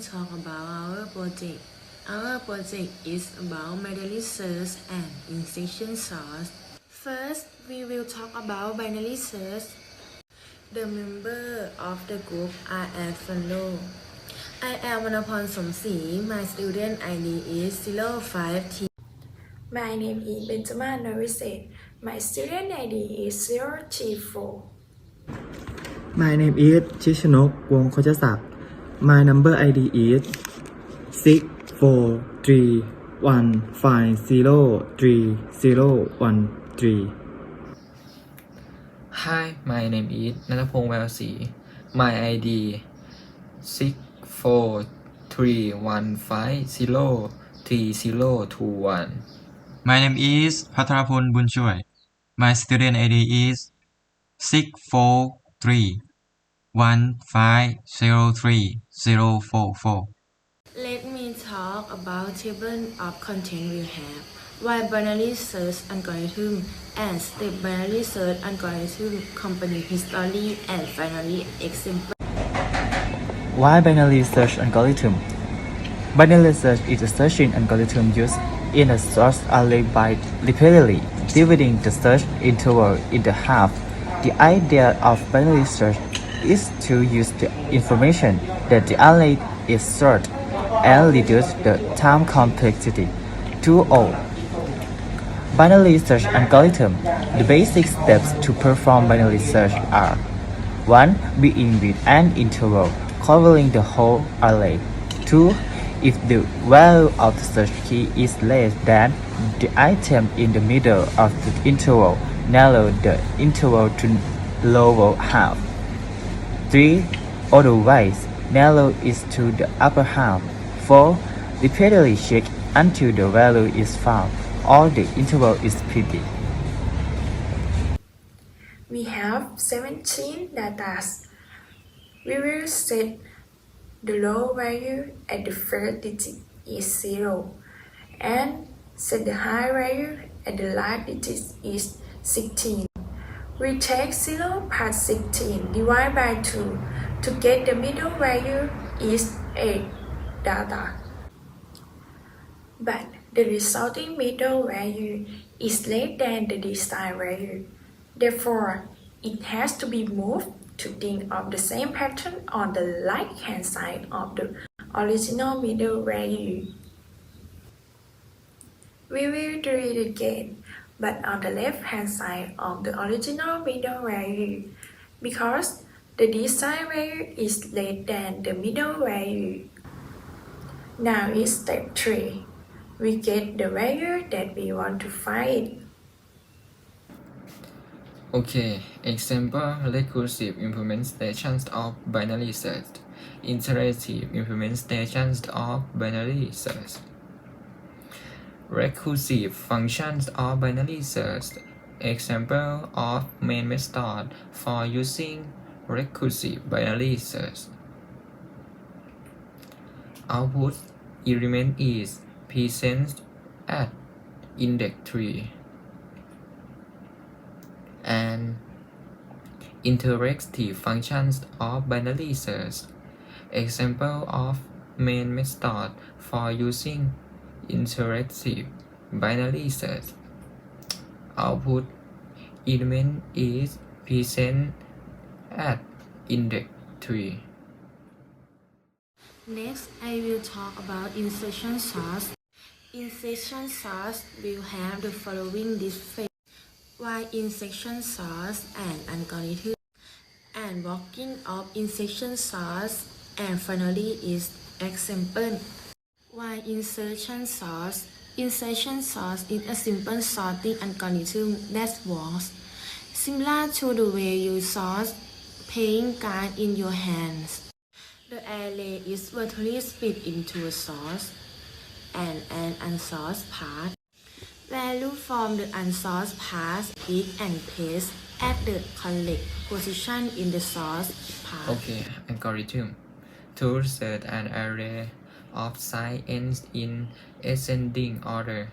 talk about our project. Our project is about binary search and insertion source. First, we will talk about binary search. The member of the group are as follow. I am Vanapon Somsi. My student ID is 05T. My name is Benjamin Naviset. My student ID is 034. My name is ชิชนก วงศ์ โคชศักดิ์ My number ID is 64315030013 Hi, my name is ณัฐพงษ์ แววศรี My ID 64315030021 My name is พัทรพล บุญช่วย My student ID is 64315030044 Let me talk about table of content we have. Why binary search algorithm and step binary search algorithm, company history, and finally example. Why binary search algorithm? Binary search is a searching algorithm used in a search array by repeatedly dividing the search interval into half. The idea of binary search is to use the information that the array is searched and reduce the time complexity to all. Binary search algorithm. The basic steps to perform binary search are: 1. Begin with an interval covering the whole array. 2. If the value of the search key is less than the item in the middle of the interval, narrow the interval to lower half. 3. Otherwise, narrow it to the upper half. 4. Repeatedly check until the value is found or the interval is repeated. We have 17 datas. We will set the low value at the first digit is 0 and set the high value at the last digit is 16. We take 0 plus 16 divided by 2 to get the middle value is 8 data. But the resulting middle value is less than the desired value. Therefore, it has to be moved to think of the same pattern on the right-hand side of the original middle value. We will do it again, but on the left-hand side of the original middle value, because the desired value is less than the middle value. Now is step 3. We get the value that we want to find. Okay, example recursive implementations of binary search, iterative implementations of binary search. Recursive functions of binary search. Example of main method for using recursive binary search. Output element is present at index 3 and interactive functions of binary search. Example of main method for using interactive binary search. Output element is present at index 3. Next, I will talk about insertion source. Insertion source will have the following display: why insertion source and algorithm, and working of insertion source, and finally is example. Why insertion source? Insertion source is a simple sorting algorithm that works similar to the way you sort playing card in your hands. The array is vertically split into a source and an unsourced part. Value from the unsourced part pick and paste at the correct position in the source part. Okay, algorithm. To set an array of size n in ascending order.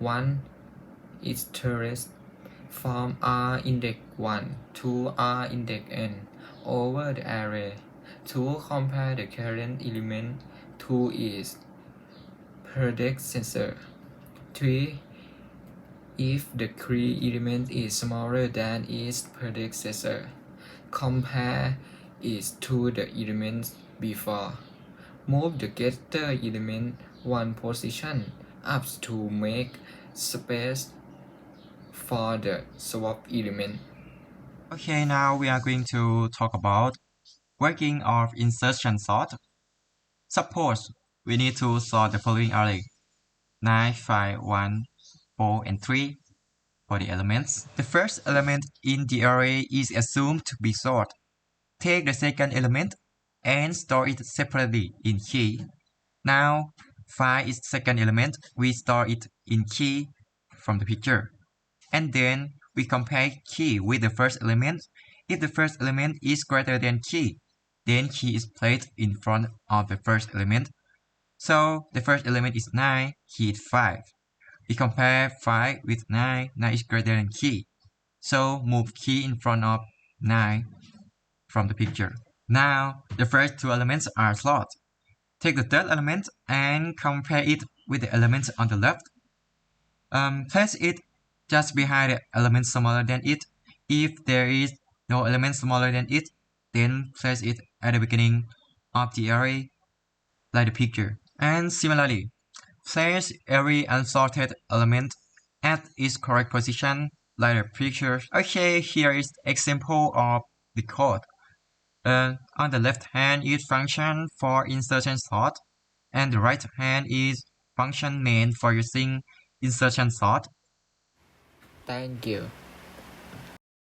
1 iterates from r index 1 to r index n over the array. 2 compare the current element 2 is predecessor. 3. If the key element is smaller than its predecessor, compare it to the element before. Move the getter element one position up to make space for the swap element. Okay, now we are going to talk about working of insertion sort. Suppose we need to sort the following array 9, 5, 1, 4, and 3 for the elements. The first element in the array is assumed to be sorted. Take the second element and store it separately in key. Now, 5 is the second element. We store it in key from the picture. And then we compare key with the first element. If the first element is greater than key, then key is placed in front of the first element. So the first element is 9, key is 5. We compare 5 with 9, 9 is greater than key. So move key in front of 9 from the picture. Now the first two elements are slot. Take the third element and compare it with the element on the left. Place it just behind the element smaller than it. If there is no element smaller than it, then place it at the beginning of the array, like the picture. And similarly, place every unsorted element at its correct position, like the picture. Okay, here is example of the code. On the left hand is function for insertion sort, and the right hand is function main for using insertion sort. Thank you.